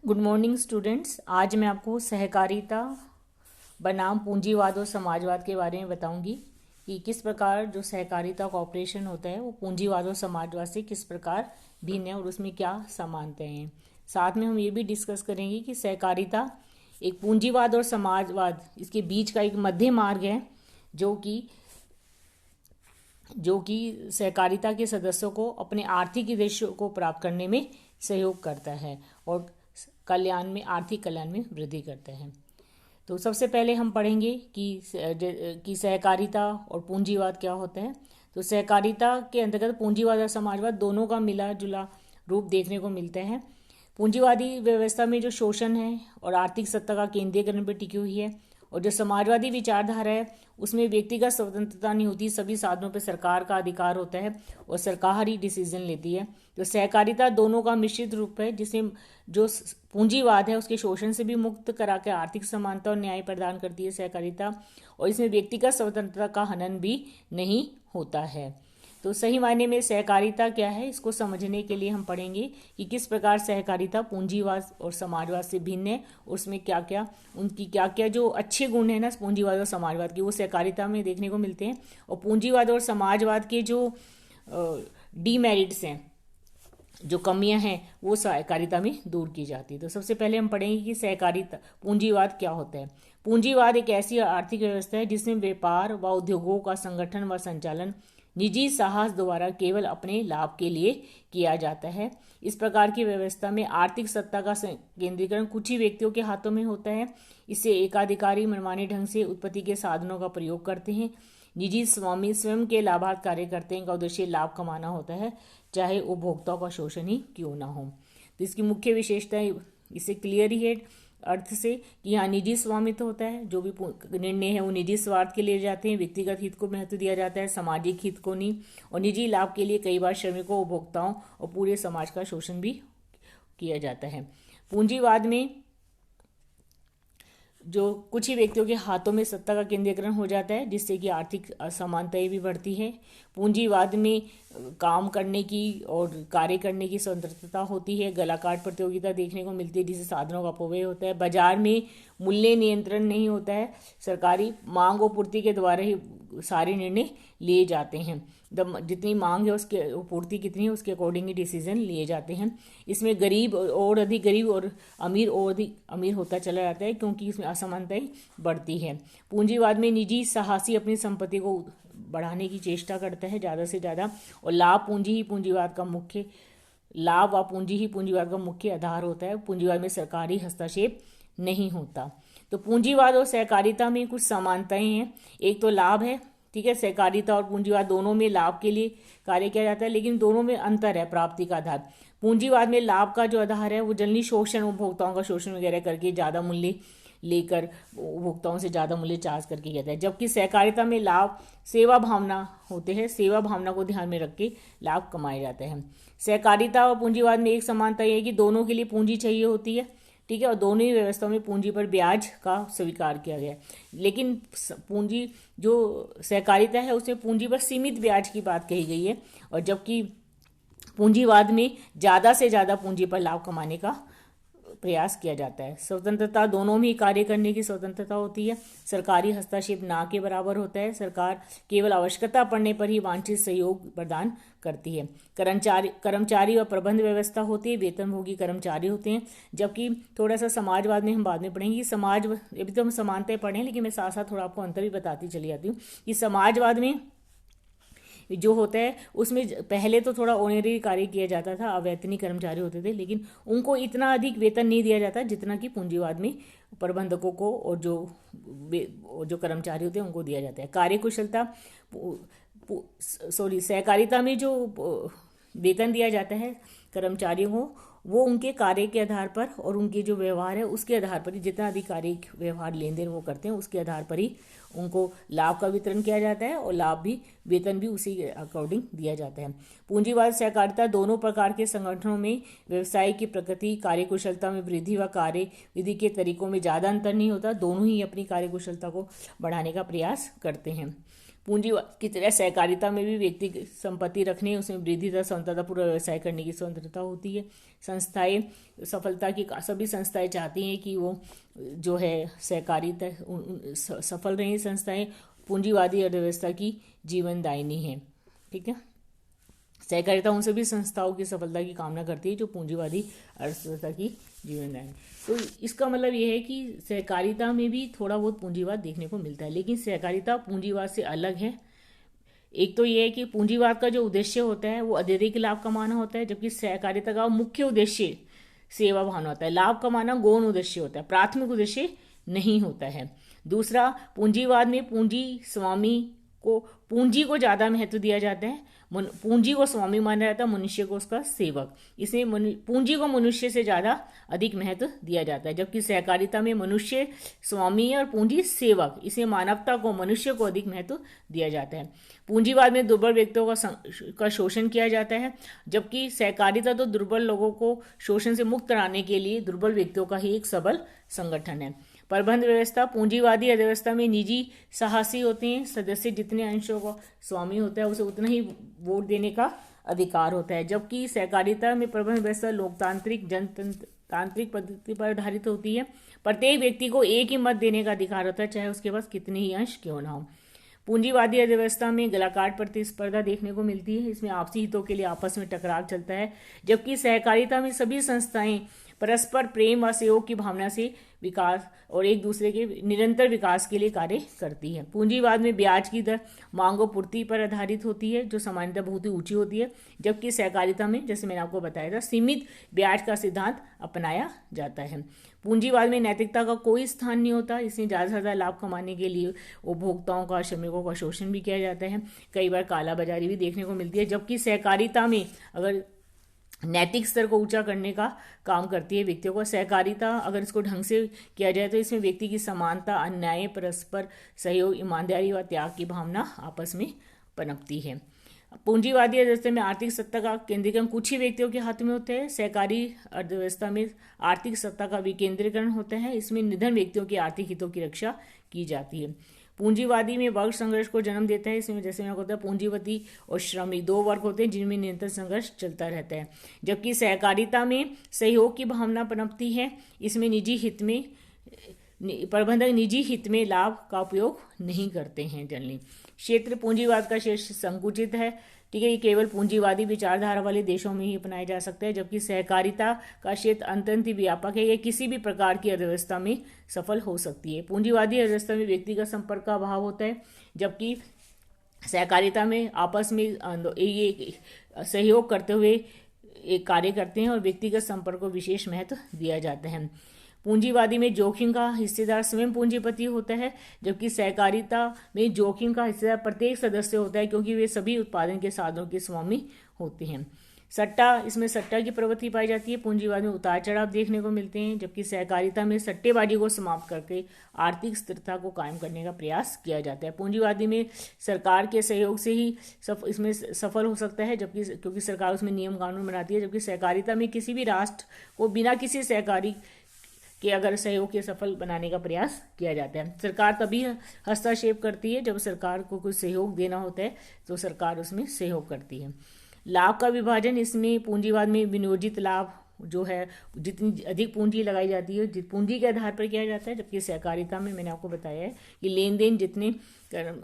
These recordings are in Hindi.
Good morning students. आज मैं आपको सहकारिता बनाम पूंजीवाद और समाजवाद के बारे में बताऊंगी कि किस प्रकार जो सहकारिता कॉर्पोरेशन होता है वो पूंजीवाद और समाजवाद से किस प्रकार भिन्न है और उसमें क्या समानताएं हैं। साथ में हम ये भी डिस्कस करेंगे कि सहकारिता एक पूंजीवाद और समाजवाद इसके बीच का एक मध्य मार्ग है जो कि सहकारिता के सदस्यों को अपने आर्थिक उद्देश्यों को प्राप्त करने में सहयोग करता है और आर्थिक कल्याण में वृद्धि करते हैं। तो सबसे पहले हम पढ़ेंगे कि सहकारिता और पूंजीवाद क्या होता है। तो सहकारिता के अंतर्गत पूंजीवाद और समाजवाद दोनों का मिला जुला रूप देखने को मिलता है। पूंजीवादी व्यवस्था में जो शोषण है और आर्थिक सत्ता का केंद्रीकरण पर टिकी हुई है, और जो समाजवादी विचारधारा है उसमें व्यक्तिगत स्वतंत्रता नहीं होती, सभी साधनों पर सरकार का अधिकार होता है और सरकार ही डिसीजन लेती है। तो सहकारिता दोनों का मिश्रित रूप है जिसमें जो पूंजीवाद है उसके शोषण से भी मुक्त करा के आर्थिक समानता और न्याय प्रदान करती है सहकारिता, और इसमें व्यक्तिगत स्वतंत्रता का हनन भी नहीं होता है। तो सही मायने में सहकारिता क्या है, इसको समझने के लिए हम पढ़ेंगे कि किस प्रकार सहकारिता पूंजीवाद और समाजवाद से भिन्न है, उसमें क्या क्या जो अच्छे गुण है ना पूंजीवाद और समाजवाद के, वो सहकारिता में देखने को मिलते हैं, और पूंजीवाद और समाजवाद के जो डीमेरिट्स हैं, जो कमियां हैं, वो सहकारिता में दूर की जाती है। तो सबसे पहले हम पढ़ेंगे कि सहकारिता पूंजीवाद क्या होता है। पूंजीवाद एक ऐसी आर्थिक व्यवस्था है जिसमें व्यापार व उद्योगों का संगठन व संचालन निजी साहस द्वारा केवल अपने लाभ के लिए किया जाता है। इस प्रकार की व्यवस्था में आर्थिक सत्ता का केंद्रीकरण कुछ ही व्यक्तियों के हाथों में होता है। इससे एकाधिकारी मनमाने ढंग से उत्पत्ति के साधनों का प्रयोग करते हैं। निजी स्वामी स्वयं के लाभार्थ कार्य करते हैं, इनका उद्देश्य लाभ कमाना होता है, चाहे उपभोक्ताओं का शोषण ही क्यों ना हो। तो इसकी मुख्य विशेषताएं इससे क्लियर ही है अर्थ से कि यहाँ निजी स्वामित्व होता है, जो भी निर्णय है वो निजी स्वार्थ के लिए जाते हैं, व्यक्तिगत हित को महत्व दिया जाता है, सामाजिक हित को नहीं, और निजी लाभ के लिए कई बार श्रमिकों, उपभोक्ताओं और पूरे समाज का शोषण भी किया जाता है। पूंजीवाद में जो कुछ ही व्यक्तियों के हाथों में सत्ता का केंद्रीकरण हो जाता है, जिससे कि आर्थिक असमानताएं भी बढ़ती है। पूंजीवाद में काम करने की और कार्य करने की स्वतंत्रता होती है। गलाकाट प्रतियोगिता देखने को मिलती है जिससे साधनों का अपव्यय होता है। बाजार में मूल्य नियंत्रण नहीं होता है, सरकारी मांग और पूर्ति के द्वारा ही सारे निर्णय लिए जाते हैं। जितनी मांग है उसके पूर्ति कितनी है उसके अकॉर्डिंग ही डिसीजन लिए जाते हैं। इसमें गरीब और अधिक गरीब और अमीर और अधिक अमीर होता चला जाता है, क्योंकि इसमें असमानताएं बढ़ती है। पूंजीवाद में निजी साहसी अपनी संपत्ति को बढ़ाने की चेष्टा करता है ज़्यादा से ज़्यादा, और लाभ पूंजी ही पूंजीवाद का मुख्य आधार होता है। पूंजीवाद में सरकारी हस्तक्षेप नहीं होता। तो पूंजीवाद और सहकारिता में कुछ समानताएं हैं। एक तो लाभ है, ठीक है, सहकारिता और पूंजीवाद दोनों में लाभ के लिए कार्य किया जाता है, लेकिन दोनों में अंतर है प्राप्ति का आधार। पूंजीवाद में लाभ का जो आधार है वो जल्दी शोषण, उपभोक्ताओं का शोषण वगैरह करके ज़्यादा मूल्य लेकर उपभोक्ताओं से ज़्यादा मूल्य चार्ज करके किया जाता है, जबकि सहकारिता में लाभ सेवा भावना होते हैं, सेवा भावना को ध्यान में रख के लाभ कमाए जाते हैं। सहकारिता और पूंजीवाद में एक समानता यह है कि दोनों के लिए पूंजी चाहिए होती है, ठीक है, और दोनों ही व्यवस्थाओं में पूंजी पर ब्याज का स्वीकार किया गया है। लेकिन पूंजी जो सहकारिता है उसमें पूंजी पर सीमित ब्याज की बात कही गई है, और जबकि पूंजीवाद में ज़्यादा से ज़्यादा पूंजी पर लाभ कमाने का प्रयास किया जाता है। स्वतंत्रता दोनों में कार्य करने की स्वतंत्रता होती है। सरकारी हस्तक्षेप ना के बराबर होता है। सरकार केवल आवश्यकता पड़ने पर ही वांछित सहयोग प्रदान करती है। कर्मचारी व प्रबंध व्यवस्था होती है, वेतनभोगी कर्मचारी होते हैं। जबकि थोड़ा सा समाजवाद में हम बाद में पढ़ेंगे। अभी तो हम समानताएं पढ़ें, लेकिन मैं साथ साथ थोड़ा आपको अंतर भी बताती चली जाती हूँ कि समाजवाद में जो होता है उसमें पहले तो थोड़ा ऑनरी कार्य किया जाता था, अवैतनिक कर्मचारी होते थे, लेकिन उनको इतना अधिक वेतन नहीं दिया जाता जितना कि पूंजीवाद में प्रबंधकों को और जो कर्मचारी होते हैं उनको दिया जाता है। कार्यकुशलता सहकारिता में जो वेतन दिया जाता है कर्मचारियों को, वो उनके कार्य के आधार पर और उनके जो व्यवहार है उसके आधार पर ही, जितना अधिकारिक व्यवहार लेन देन वो करते हैं उसके आधार पर ही उनको लाभ का वितरण किया जाता है, और वेतन भी उसी के अकॉर्डिंग दिया जाता है। पूंजीवाद सहकारिता दोनों प्रकार के संगठनों में व्यवसाय की प्रकृति, कार्यकुशलता में वृद्धि व कार्य विधि के तरीकों में ज़्यादा अंतर नहीं होता। दोनों ही अपनी कार्यकुशलता को बढ़ाने का प्रयास करते हैं। पूंजीवाद की तरह सहकारिता में भी व्यक्ति की संपत्ति रखने, उसमें वृद्धि तथा स्वतंत्रता पूरा व्यवसाय करने की स्वतंत्रता होती है। संस्थाएं सफलता की, सभी संस्थाएं चाहती हैं कि वो जो है सहकारिता सफल रहें। संस्थाएं पूंजीवादी अर्थव्यवस्था की जीवनदायिनी है। ठीक है, सहकारिता उन सभी संस्थाओं की सफलता की कामना करती है जो पूंजीवादी अर्थव्यवस्था की जीवनदायिनी। तो इसका मतलब यह है कि सहकारिता में भी थोड़ा बहुत पूंजीवाद देखने को मिलता है, लेकिन सहकारिता पूंजीवाद से अलग है। एक तो यह है कि पूंजीवाद का जो उद्देश्य होता है वो अत्यधिक लाभ कमाना होता है, जबकि सहकारिता का मुख्य उद्देश्य सेवा भावना होता है। लाभ कमाना गौण उद्देश्य होता है, प्राथमिक उद्देश्य नहीं होता है। दूसरा, पूंजीवाद में पूंजी को ज्यादा महत्व दिया जाता है। पूंजी को स्वामी माना जाता है, मनुष्य को उसका सेवक। इसमें पूंजी को मनुष्य से ज्यादा अधिक महत्व दिया जाता है, जबकि सहकारिता में मनुष्य स्वामी है और पूंजी सेवक। इसे मानवता को, मनुष्य को अधिक महत्व दिया जाता है। पूंजीवाद में दुर्बल व्यक्तियों का शोषण किया जाता है, जबकि सहकारिता तो दुर्बल लोगों को शोषण से मुक्त कराने के लिए दुर्बल व्यक्तियों का ही एक सबल संगठन है। प्रबंध व्यवस्था, पूंजीवादी अर्थव्यवस्था में निजी साहसी होते हैं। सदस्य जितने अंशों का स्वामी होता है उसे उतना ही वोट देने का अधिकार होता है, जबकि सहकारिता में प्रबंध व्यवस्था लोकतांत्रिक जनतांत्रिक पद्धति पर आधारित होती है। प्रत्येक व्यक्ति को एक ही मत देने का अधिकार होता है, चाहे उसके पास कितने ही अंश क्यों ना हो। पूंजीवादी अर्थव्यवस्था में गलाकाट प्रतिस्पर्धा देखने को मिलती है। इसमें आपसी हितों के लिए आपस में टकराव चलता है, जबकि सहकारिता में सभी संस्थाएं परस्पर प्रेम और सहयोग की भावना से विकास और एक दूसरे के निरंतर विकास के लिए कार्य करती है। पूंजीवाद में ब्याज की दर मांग और पूर्ति पर आधारित होती है, जो सामान्यतः बहुत ही ऊंची होती है, जबकि सहकारिता में, जैसे मैंने आपको बताया था, सीमित ब्याज का सिद्धांत अपनाया जाता है। पूंजीवाद में नैतिकता का कोई स्थान नहीं होता। इसमें ज्यादा से ज्यादा लाभ कमाने के लिए उपभोक्ताओं का, श्रमिकों का शोषण भी किया जाता है। कई बार कालाबाजारी भी देखने को मिलती है, जबकि सहकारिता में अगर नैतिक स्तर को ऊंचा करने का काम करती है व्यक्तियों को। सहकारिता अगर इसको ढंग से किया जाए तो इसमें व्यक्ति की समानता, अन्याय, परस्पर सहयोग, ईमानदारी व त्याग की भावना आपस में पनपती है। पूंजीवादी अर्थव्यवस्था में आर्थिक सत्ता का केंद्रीकरण कुछ ही व्यक्तियों के हाथ में होता है। सहकारी अर्थव्यवस्था में आर्थिक सत्ता का विकेंद्रीकरण होता है। इसमें निधन व्यक्तियों के आर्थिक हितों की रक्षा की जाती है। पूंजीवादी में वर्ग संघर्ष को जन्म देता है। इसमें जैसे मैं होता है पूंजीपति और श्रमिक, दो वर्ग होते हैं जिनमें निरंतर संघर्ष चलता रहता है, जबकि सहकारिता में सहयोग की भावना पनपती है। इसमें प्रबंधक निजी हित में लाभ का उपयोग नहीं करते हैं जनरली। क्षेत्र पूंजीवाद का क्षेत्र संकुचित है। ठीक है, ये केवल पूंजीवादी विचारधारा वाले देशों में ही अपनाया जा सकता है, जबकि सहकारिता का क्षेत्र अत्यंत व्यापक है। यह किसी भी प्रकार की अर्थव्यवस्था में सफल हो सकती है। पूंजीवादी अर्थव्यवस्था में व्यक्तिगत संपर्क का अभाव होता है, जबकि सहकारिता में आपस में ये सहयोग करते हुए एक कार्य करते हैं और व्यक्तिगत संपर्क को विशेष महत्व दिया जाता है। पूंजीवादी में जोखिम का हिस्सेदार स्वयं पूंजीपति होता है, जबकि सहकारिता में जोखिम का हिस्सेदार प्रत्येक सदस्य होता है, क्योंकि वे सभी उत्पादन के साधनों के स्वामी होते हैं। इसमें सट्टा की प्रवृत्ति पाई जाती है। पूंजीवाद में उतार चढ़ाव देखने को मिलते हैं, जबकि सहकारिता में सट्टेबाजी को समाप्त करके आर्थिक स्थिरता को कायम करने का प्रयास किया जाता है। पूंजीवादी में सरकार के सहयोग से ही इसमें सफल हो सकता है, जबकि क्योंकि सरकार उसमें नियम कानून बनाती है, जबकि सहकारिता में किसी भी राष्ट्र को बिना किसी सहकारी कि अगर सहयोग के सफल बनाने का प्रयास किया जाता है। सरकार तभी हस्तक्षेप करती है जब सरकार को कुछ सहयोग देना होता है, तो सरकार उसमें सहयोग करती है। लाभ का विभाजन, इसमें पूंजीवाद में विनियोजित लाभ जो है, जितनी अधिक पूंजी लगाई जाती है पूंजी के आधार पर किया जाता है, जबकि सहकारिता में मैंने आपको बताया है कि लेन देन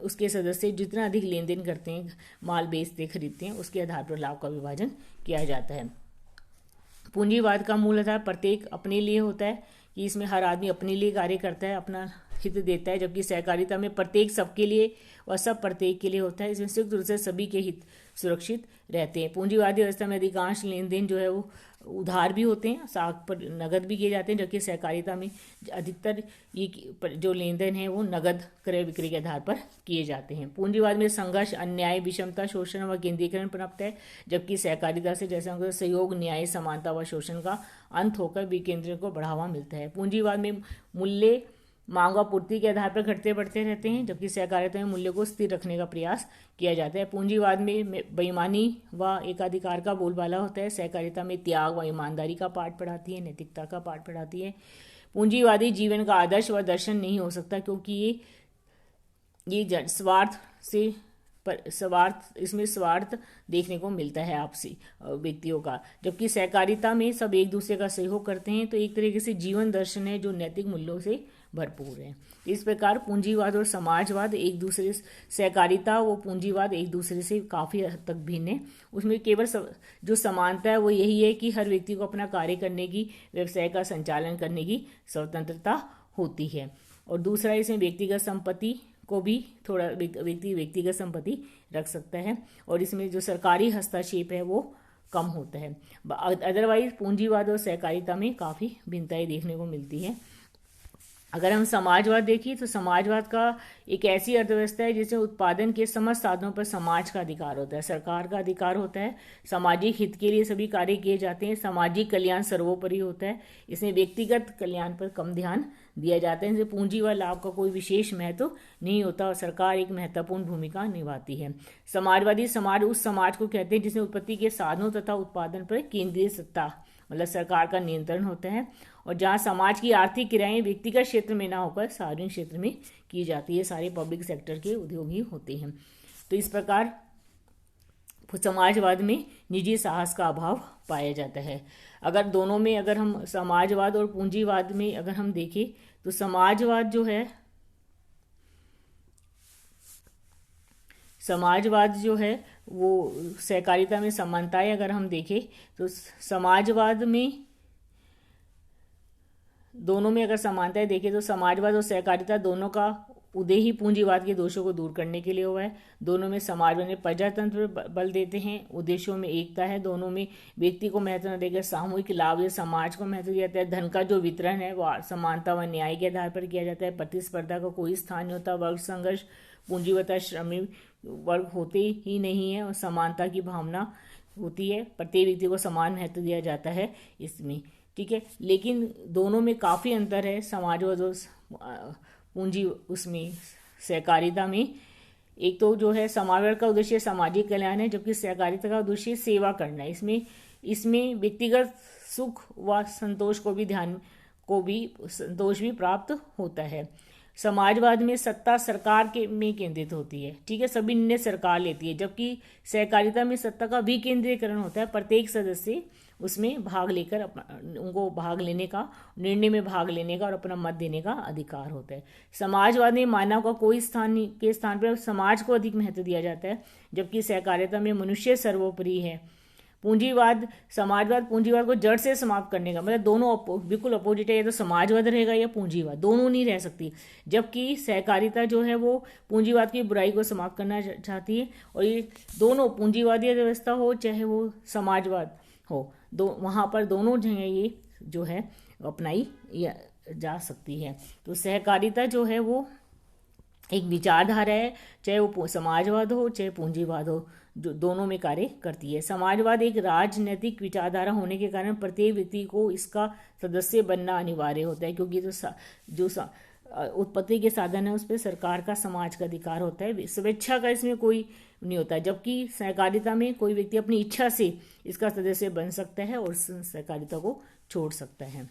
उसके सदस्य जितना अधिक लेन देन करते हैं, माल बेचते खरीदते हैं, उसके आधार पर लाभ का विभाजन किया जाता है। पूंजीवाद का मूल आधार प्रत्येक अपने लिए होता है, कि इसमें हर आदमी अपने लिए कार्य करता है, अपना हित देता है, जबकि सहकारिता में प्रत्येक सबके लिए और सब प्रत्येक के लिए होता है। इसमें संयुक्त रूप से सभी के हित सुरक्षित रहते हैं। पूंजीवादी व्यवस्था में अधिकांश लेन देन जो है वो उधार भी होते हैं, साख पर नगद भी किए जाते हैं, जबकि सहकारिता में अधिकतर ये जो लेन देन है वो नगद क्रय विक्रय के आधार पर किए जाते हैं। पूंजीवाद में संघर्ष, अन्याय, विषमता, शोषण व केंद्रीकरण पनपता है, जबकि सहकारिता से जैसे सहयोग, न्याय, समानता व शोषण का अंत होकर विकेंद्रीकरण को बढ़ावा मिलता है। पूंजीवाद में मूल्य मांग और पूर्ति के आधार पर घटते बढ़ते रहते हैं, जबकि सहकारिता में मूल्य को स्थिर रखने का प्रयास किया जाता है। पूंजीवाद में बेईमानी व एकाधिकार का बोलबाला होता है। सहकारिता में त्याग व ईमानदारी का पाठ पढ़ाती है, नैतिकता का पाठ पढ़ाती है। पूंजीवादी जीवन का आदर्श व दर्शन नहीं हो सकता, क्योंकि ये स्वार्थ से स्वार्थ, इसमें स्वार्थ देखने को मिलता है आपसी व्यक्तियों का। जबकि सहकारिता में सब एक दूसरे का सहयोग करते हैं, तो एक तरीके से जीवन दर्शन है जो नैतिक मूल्यों से भरपूर है। इस प्रकार पूंजीवाद और समाजवाद एक दूसरे, सहकारिता वो पूंजीवाद एक दूसरे से काफ़ी हद तक भिन्न है। उसमें केवल जो समानता है वो यही है कि हर व्यक्ति को अपना कार्य करने की, व्यवसाय का संचालन करने की स्वतंत्रता होती है। और दूसरा, इसमें व्यक्तिगत संपत्ति को भी थोड़ा व्यक्तिगत संपत्ति रख सकता है, और इसमें जो सरकारी हस्तक्षेप है वो कम होता है। अदरवाइज पूंजीवाद और सहकारिता में काफ़ी भिन्नताएं देखने को मिलती है। अगर हम समाजवाद देखें तो समाजवाद का एक ऐसी अर्थव्यवस्था है जिसमें उत्पादन के समस्त साधनों पर समाज का अधिकार होता है, सरकार का अधिकार होता है, सामाजिक हित के लिए सभी कार्य किए जाते हैं, सामाजिक कल्याण सर्वोपरि होता है, इसमें व्यक्तिगत कल्याण पर कम ध्यान दिया जाता है। इसमें पूंजी व लाभ का कोई विशेष महत्व नहीं होता और सरकार एक महत्वपूर्ण भूमिका निभाती है। समाजवादी समाज उस समाज को कहते हैं जिसमें उत्पत्ति के साधनों तथा उत्पादन पर केंद्रीय सत्ता मतलब सरकार का नियंत्रण होता है, और जहाँ समाज की आर्थिक क्रियाएं व्यक्तिगत क्षेत्र में ना होकर सार्वजनिक क्षेत्र में की जाती है, सारे पब्लिक सेक्टर के उद्योग ही होते हैं। तो इस प्रकार समाजवाद में निजी साहस का अभाव पाया जाता है। अगर दोनों में, अगर हम समाजवाद और पूंजीवाद में अगर हम देखें तो समाजवाद जो है वो सहकारिता में समानताएं अगर हम देखें तो समाजवाद में, दोनों में अगर समानताएं देखें तो समाजवाद और सहकारिता दोनों का उदय ही पूंजीवाद के दोषों को दूर करने के लिए हुआ है। दोनों में समाजवाद में प्रजातंत्र पर बल देते हैं, उद्देश्यों में एकता है, दोनों में व्यक्ति को महत्व न देकर सामूहिक लाभ या समाज को महत्व दिया जाता है, धन का जो वितरण है वो समानता व न्याय के आधार पर किया जाता है, प्रतिस्पर्धा का कोई स्थान नहीं होता, वर्ग संघर्ष पूंजीवता श्रमिक वर्ग होते ही नहीं है, और समानता की भावना होती है, प्रत्येक व्यक्ति को समान महत्व दिया जाता है इसमें, ठीक है। लेकिन दोनों में काफ़ी अंतर है, समाजवाद और पूंजी उसमें सहकारिता में। एक तो जो है समाजवाद का उद्देश्य सामाजिक कल्याण है, जबकि सहकारिता का उद्देश्य सेवा करना है। इसमें व्यक्तिगत सुख व संतोष भी प्राप्त होता है। समाजवाद में सत्ता सरकार में केंद्रित होती है, ठीक है, सभी निर्णय सरकार लेती है, जबकि सहकारिता में सत्ता का विकेंद्रीकरण होता है, प्रत्येक सदस्य उसमें भाग लेकर उनको भाग लेने का, निर्णय में भाग लेने का और अपना मत देने का अधिकार होता है। समाजवाद में मानव का कोई स्थान पर समाज को अधिक महत्व दिया जाता है, जबकि सहकारिता में मनुष्य सर्वोपरि है। समाजवाद पूंजीवाद को जड़ से समाप्त करने का, मतलब दोनों बिल्कुल अपोजिट है, या तो समाजवाद रहेगा या पूंजीवाद, दोनों नहीं रह सकती। जबकि सहकारिता जो है वो पूंजीवाद की बुराई को समाप्त करना चाहती है, और ये दोनों पूंजीवादी व्यवस्था हो चाहे वो समाजवाद हो, वहाँ पर दोनों जगह ये जो है अपनाई जा सकती है। तो सहकारिता जो है वो एक विचारधारा है, चाहे वो समाजवाद हो चाहे पूंजीवाद हो, जो दोनों में कार्य करती है। समाजवाद एक राजनीतिक विचारधारा होने के कारण प्रत्येक व्यक्ति को इसका सदस्य बनना अनिवार्य होता है, क्योंकि जो उत्पत्ति के साधन है उस पर सरकार का, समाज का अधिकार होता है, स्वेच्छा का इसमें कोई नहीं होता। जबकि सहकारिता में कोई व्यक्ति अपनी इच्छा से इसका सदस्य बन सकता है और सहकारिता को छोड़ सकता है।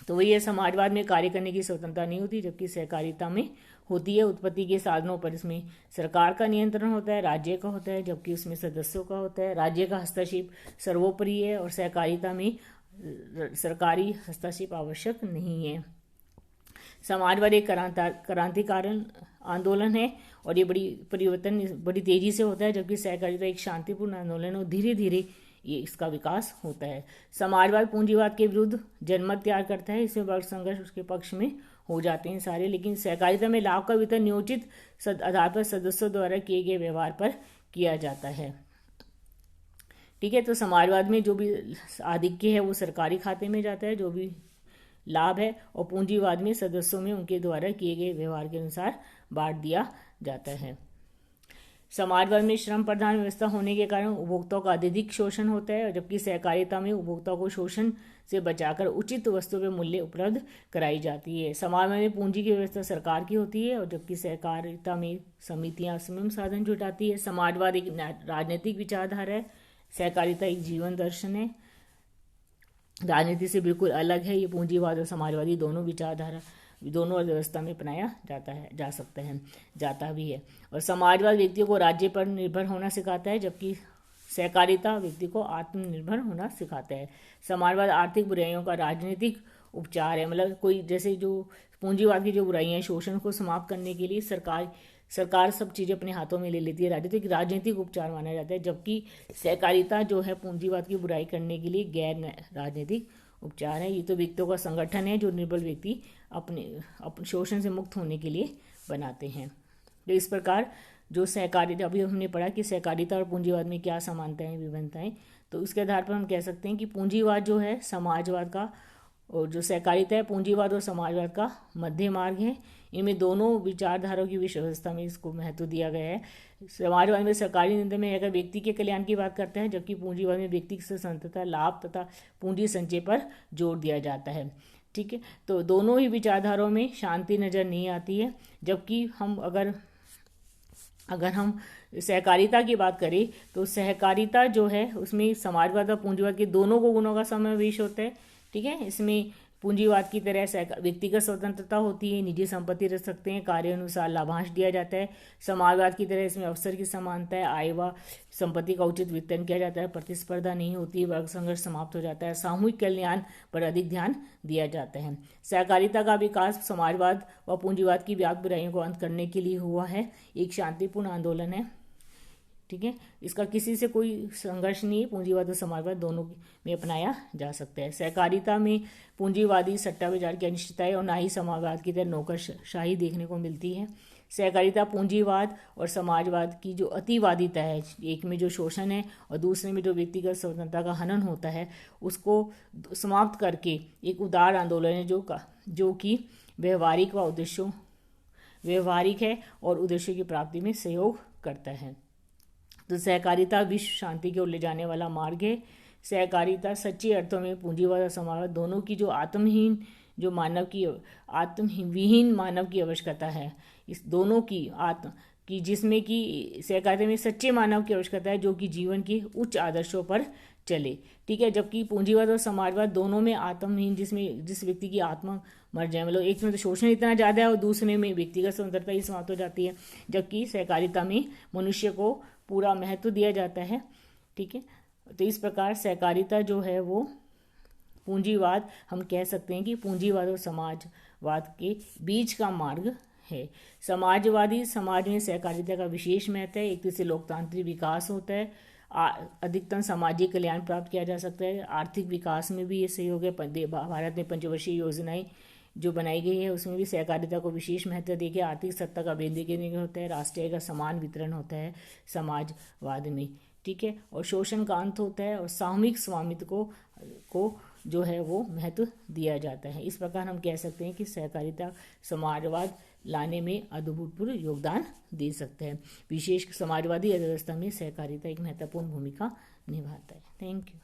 तो वही है, समाजवाद में कार्य करने की स्वतंत्रता नहीं होती, जबकि सहकारिता में होती है। उत्पत्ति के साधनों पर इसमें सरकार का नियंत्रण होता है, राज्य का होता है, जबकि उसमें सदस्यों का होता है। राज्य का हस्तक्षेप सर्वोपरि है और सहकारिता में सरकारी हस्तक्षेप आवश्यक नहीं है। समाजवाद एक क्रांतिकारी आंदोलन है और ये बड़ी तेजी से होता है, जबकि सहकारिता एक शांतिपूर्ण आंदोलन और धीरे धीरे ये इसका विकास होता है। समाजवाद पूंजीवाद के विरुद्ध जनमत तैयार करता है, इसमें वर्ग संघर्ष उसके पक्ष में हो जाते हैं सारे, लेकिन सहकारिता में लाभ का वितरण नियोजित आधार पर सदस्यों द्वारा किए गए व्यवहार पर किया जाता है, ठीक है। तो समाजवाद में जो भी आधिक्य है वो सरकारी खाते में जाता है, जो भी लाभ है, और पूंजीवाद में सदस्यों में उनके द्वारा किए गए व्यवहार के अनुसार बांट दिया जाता है। समाजवाद में श्रम प्रधान व्यवस्था होने के कारण उपभोक्ताओं का अत्यधिक शोषण होता है, जबकि सहकारिता में उपभोक्ताओं को शोषण से बचाकर उचित वस्तु पे मूल्य उपलब्ध कराई जाती है। समाजवाद में पूंजी की व्यवस्था सरकार की होती है, और जबकि सहकारिता में समितियां स्वयं साधन जुटाती है। समाजवाद एक राजनीतिक विचारधारा है, सहकारिता एक जीवन दर्शन है, राजनीति से बिल्कुल अलग है ये पूंजीवाद और समाजवादी दोनों विचारधारा। दोनों अर्थव्यवस्था में अपनाया जाता भी है। और समाजवाद व्यक्तियों को राज्य पर निर्भर होना सिखाता है, जबकि सहकारिता व्यक्ति को आत्मनिर्भर होना सिखाता है। समाजवाद आर्थिक बुराइयों का राजनीतिक उपचार है, मतलब कोई जैसे जो पूंजीवाद की जो बुराइयां हैं, शोषण को समाप्त करने के लिए सरकार सब चीज़ें अपने हाथों में ले लेती है, राजनीतिक उपचार माना जाता है, जबकि सहकारिता जो है पूंजीवाद की बुराई करने के लिए गैर राजनीतिक उपचार है। ये तो व्यक्तियों का संगठन है जो निर्बल व्यक्ति अपने शोषण से मुक्त होने के लिए बनाते हैं। तो इस प्रकार जो सहकारिता, अभी हमने पढ़ा कि सहकारिता और पूंजीवाद में क्या समानताएं विभिन्नताएं, तो उसके आधार पर हम कह सकते हैं कि पूंजीवाद जो है समाजवाद का, और जो सहकारिता है पूंजीवाद और समाजवाद का मध्य मार्ग है। इनमें दोनों विचारधाराओं की विश्व व्यवस्था में इसको महत्व दिया गया है। समाजवाद में सरकारी नियंत्रण में अगर व्यक्ति के कल्याण की बात करते हैं, जबकि पूंजीवाद में व्यक्ति से संततः लाभ तथा पूंजी संचय पर जोर दिया जाता है। ठीक है, तो दोनों ही विचारधाराओं में शांति नजर नहीं आती है। जबकि अगर हम सहकारिता की बात करें तो सहकारिता जो है उसमें समाजवाद और पूंजीवाद के दोनों को गुणों का समावेश होता है। ठीक है, इसमें पूंजीवाद की तरह व्यक्तिगत स्वतंत्रता होती है, निजी संपत्ति रख सकते हैं, कार्य अनुसार लाभांश दिया जाता है। समाजवाद की तरह इसमें अवसर की समानता है, आय व संपत्ति का उचित वितरण किया जाता है, प्रतिस्पर्धा नहीं होती, वर्ग संघर्ष समाप्त हो जाता है, सामूहिक कल्याण पर अधिक ध्यान दिया जाता है। सहकारिता का विकास समाजवाद व पूंजीवाद की व्यापक बुराइयों को अंत करने के लिए हुआ है, एक शांतिपूर्ण आंदोलन है। ठीक है, इसका किसी से कोई संघर्ष नहीं है, पूंजीवाद और समाजवाद दोनों में अपनाया जा सकता है। सहकारिता में पूंजीवादी सट्टा बाजार की अनिश्चितता है और ना ही समाजवाद की तरह नौकरशाही देखने को मिलती है। सहकारिता पूंजीवाद और समाजवाद की जो अतिवादिता है, एक में जो शोषण है और दूसरे में जो व्यक्तिगत स्वतंत्रता का हनन होता है, उसको समाप्त करके एक उदार आंदोलन है जो कि व्यवहारिक है और उद्देश्यों की प्राप्ति में सहयोग करता है। तो सहकारिता विश्व शांति की ओर ले जाने वाला मार्ग है। सहकारिता सच्चे अर्थों में पूंजीवाद और समाजवाद दोनों की जो आत्मविहीन मानव की आवश्यकता है, इस दोनों की जिसमें कि सहकारिता में सच्चे मानव की आवश्यकता है जो कि जीवन के उच्च आदर्शों पर चले। ठीक है, जबकि पूंजीवाद और समाजवाद दोनों में आत्महीन, जिस व्यक्ति की आत्मा मर जाए, मतलब एक में तो शोषण इतना ज़्यादा है और दूसरे में व्यक्तिगत स्वतंत्रता ही समाप्त हो जाती है, जबकि सहकारिता में मनुष्य को पूरा महत्व दिया जाता है। ठीक है, तो इस प्रकार सहकारिता जो है वो पूंजीवाद, हम कह सकते हैं कि पूंजीवाद और समाजवाद के बीच का मार्ग है। समाजवादी समाज में सहकारिता का विशेष महत्व है। एक तरह से लोकतांत्रिक विकास होता है, अधिकतम सामाजिक कल्याण प्राप्त किया जा सकता है, आर्थिक विकास में भी ये सहयोग है। भारत में पंचवर्षीय योजनाएं जो बनाई गई है उसमें भी सहकारिता को विशेष महत्व देके आर्थिक सत्ता का केंद्रीकरण होता है, राष्ट्रीय का समान वितरण होता है समाजवाद में। ठीक है, और शोषण का अंत होता है और सामूहिक स्वामित्व को जो है वो महत्व दिया जाता है। इस प्रकार हम कह सकते हैं कि सहकारिता समाजवाद लाने में अभूतपूर्व योगदान दे सकता है। विशेष समाजवादी अर्थव्यवस्था में सहकारिता एक महत्वपूर्ण भूमिका निभाता है। Thank you.